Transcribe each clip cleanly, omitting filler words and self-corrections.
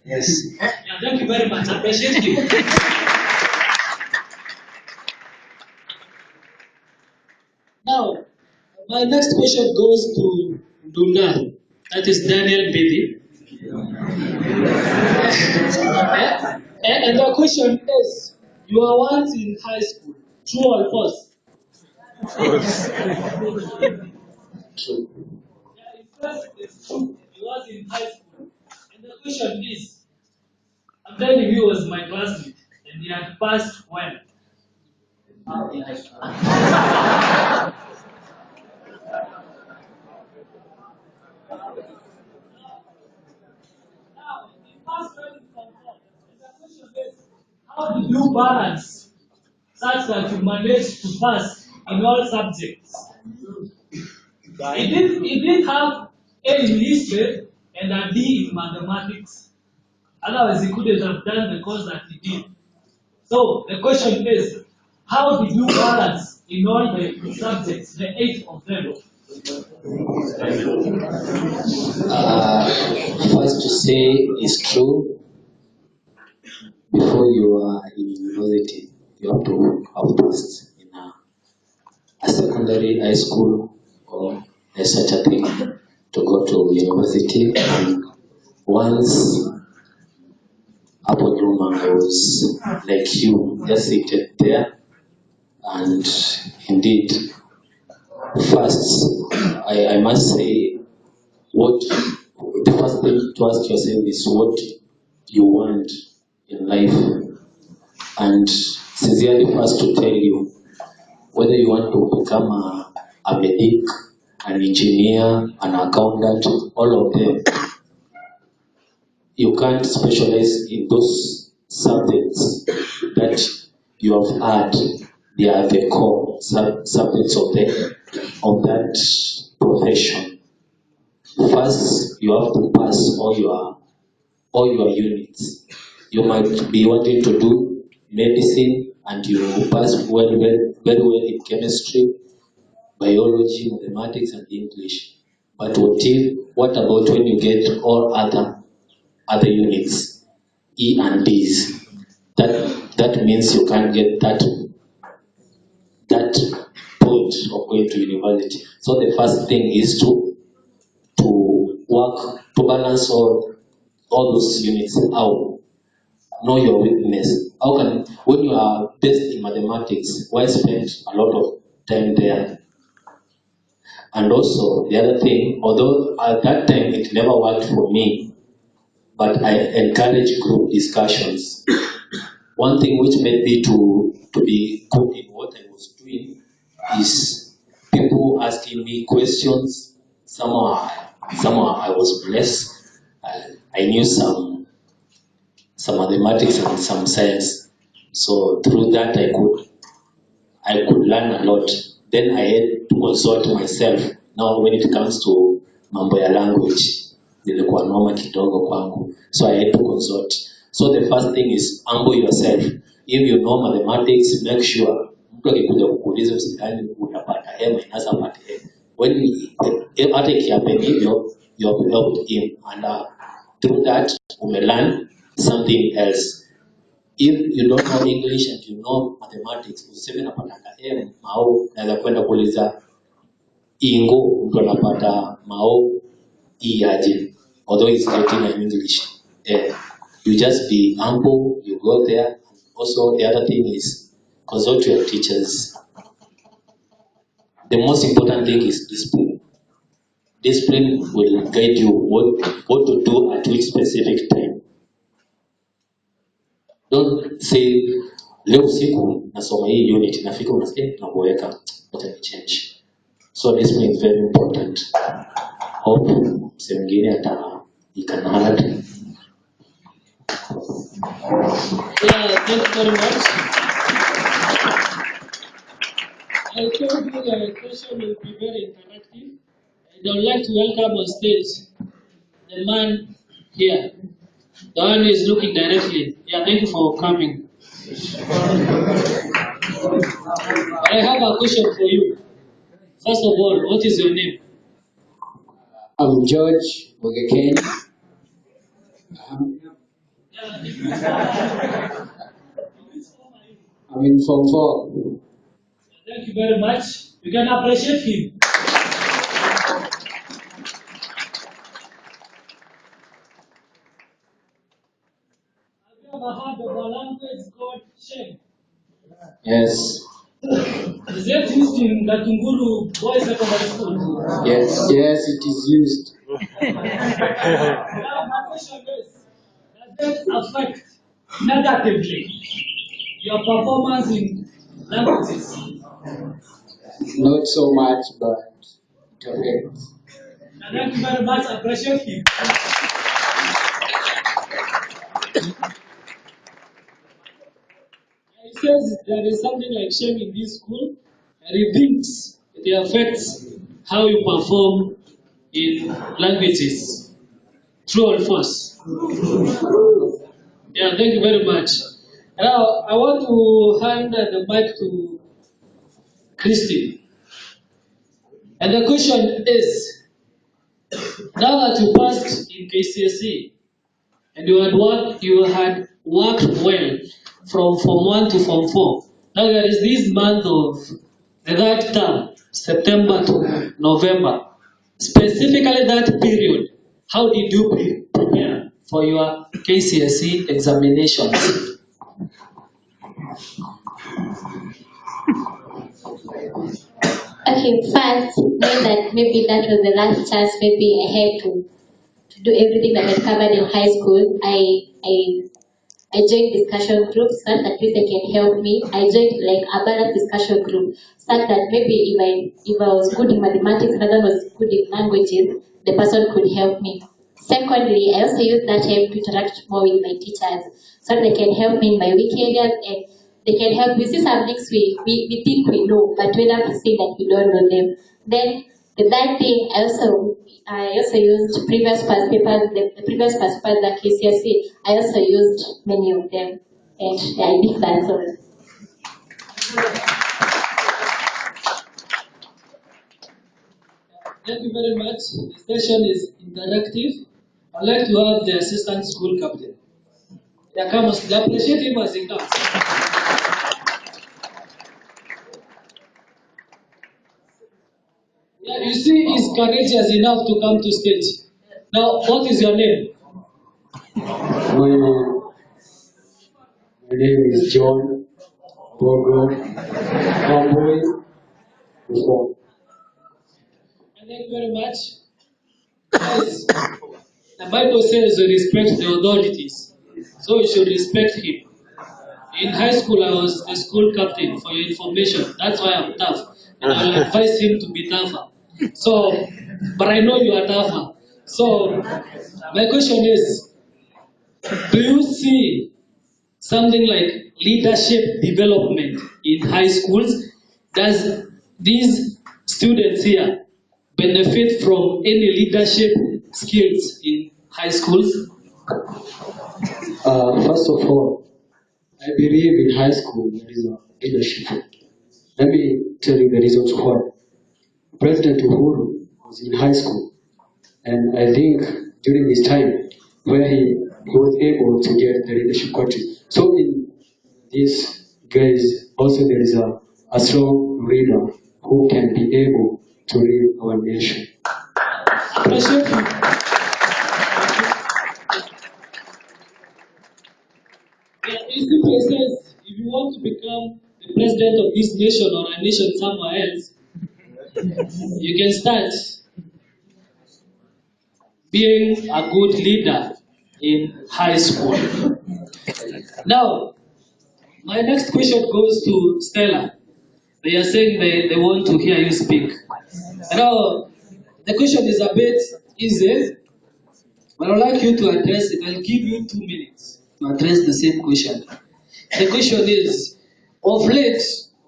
Yes. Yeah, thank you very much. I appreciate you. Now, my next question goes to Dunda. That is Daniel Baby. And the question is, you were once in high school. True or false? True. Yeah, it's true. He was in high school. And the question is, I'm telling you, he was my classmate. And he had passed when? In high school. Now, he passed when in Form 4. And the question is, how did you balance such that you managed to pass in all subjects? He did have A in history and a D in mathematics. Otherwise, he couldn't have done the course that he did. So the question is, how did you balance in all the subjects, the 8 of them? First to say is true. Before you are in university, you have to have passed in a secondary high school or such a thing to go to university. And once upon Roma, I was like you, just seated there. And indeed, first, I must say, what the first thing to ask yourself is what you want in life. And sincerely first to tell you whether you want to become a medic, an engineer, an accountant, all of them. You can't specialize in those subjects that you have had. They are the core subjects of that profession. First, you have to pass all your units. You might be wanting to do medicine and you pass very well in chemistry, biology, mathematics, and English. But what about when you get all other units, E and B's? That means you can't get that point of going to university. So the first thing is to work to balance all those units out. Know your weakness. How can when you are best in mathematics, why spend a lot of time there? And also the other thing, although at that time it never worked for me, but I encourage group discussions. One thing which made me to be good in what I was doing is people asking me questions. Somehow I was blessed. I knew some mathematics and some science. So through that I could learn a lot. Then I had to consult myself. Now when it comes to mambo ya language, nilikuwa noma kidogo kwangu. So I had to consult. So the first thing is humble yourself. If you know mathematics, make sure mtu akikuja kukuuliza usidhani utapata A minus apate A. When hata ikihappen hivyo, you have helped him, and through that learn something else. If you don't know English and you know mathematics, useme napatanga M au naweza kwenda kuuliza ingo, mtu anapata mao E aje, although it's written in English. You just be humble, you go there. Also, the other thing is consult your teachers. The most important thing is discipline. Discipline will guide you what to do at which specific time. Don't say leo siku nasoma hii unit nafika unasikia nakuweka wacha ni change. So discipline is very important. Hope msee mwingine ikanahad. Yeah, thank you very much. I told you the question will be very interactive. And I would like to welcome on stage the man here. The one who is looking directly. Yeah, thank you for coming. But I have a question for you. First of all, what is your name? I'm George Mogekeni. I'm in Form 4. Thank you very much. You can appreciate him. Have you ever heard of a language called Sheng? Yes. Is it used in Gatunguru Boys Secondary School? Yes, it is used. Now my question is, does it affect negatively your performance in languages? Not so much, but it affects. Thank you very much. I appreciate him. He says there is something like shame in this school, and he thinks it affects how you perform in languages. True or false? Yeah, thank you very much. Now, I want to hand the mic to Christy. And the question is, now that you passed in KCSE and you had worked well from Form 1 to Form 4, now there is this month of the third term, September to November. Specifically that period, how did you prepare for your KCSE examinations? Okay, first, knowing that maybe that was the last chance, maybe I had to do everything that I covered in high school. I joined discussion groups so that at least they can help me. I joined like a balanced discussion group so that maybe if I was good in mathematics, another was good in languages, the person could help me. Secondly, I also use that time to interact more with my teachers so that they can help me in my weak areas and they can help me see some things we think we know, but we have to see that we don't know them. Then the third thing, I also used previous past papers, the previous past papers like KCSE. I also used many of them, and I think that's all. Thank you very much. The session is interactive. I'd like to have the assistant school captain. Yeah, come on, appreciate him as he comes. Yeah, you see, he's courageous enough to come to stage. Now, what is your name? My name is John Bogo Kamboy. Thank you very much. Guys, the Bible says we respect the authorities, so we should respect him. In high school, I was the school captain for your information. That's why I'm tough. And I'll advise him to be tougher. So, but I know you are tougher. So, my question is, do you see something like leadership development in high schools? Does these students here benefit from any leadership skills in high schools? First of all, I believe in high school there is a leadership. Let me tell you the reasons why. President Uhuru was in high school, and I think during his time where he was able to get the leadership quality. So in these guys, also there is a strong leader who can be able to lead our nation. Appreciate you. Yeah, it simply says if you want to become the president of this nation or a nation somewhere else, you can start being a good leader in high school. Now, my next question goes to Stella. They are saying they want to hear you speak. Now, the question is a bit easy, but I'd like you to address it. I'll give you 2 minutes to address the same question. The question is, of late,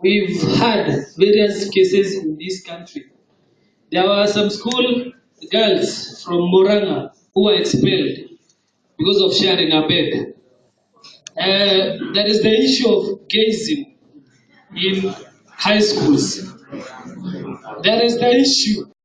we've had various cases in this country. There were some school girls from Moranga who were expelled because of sharing a bed. There is the issue of gayism in high schools. There is the issue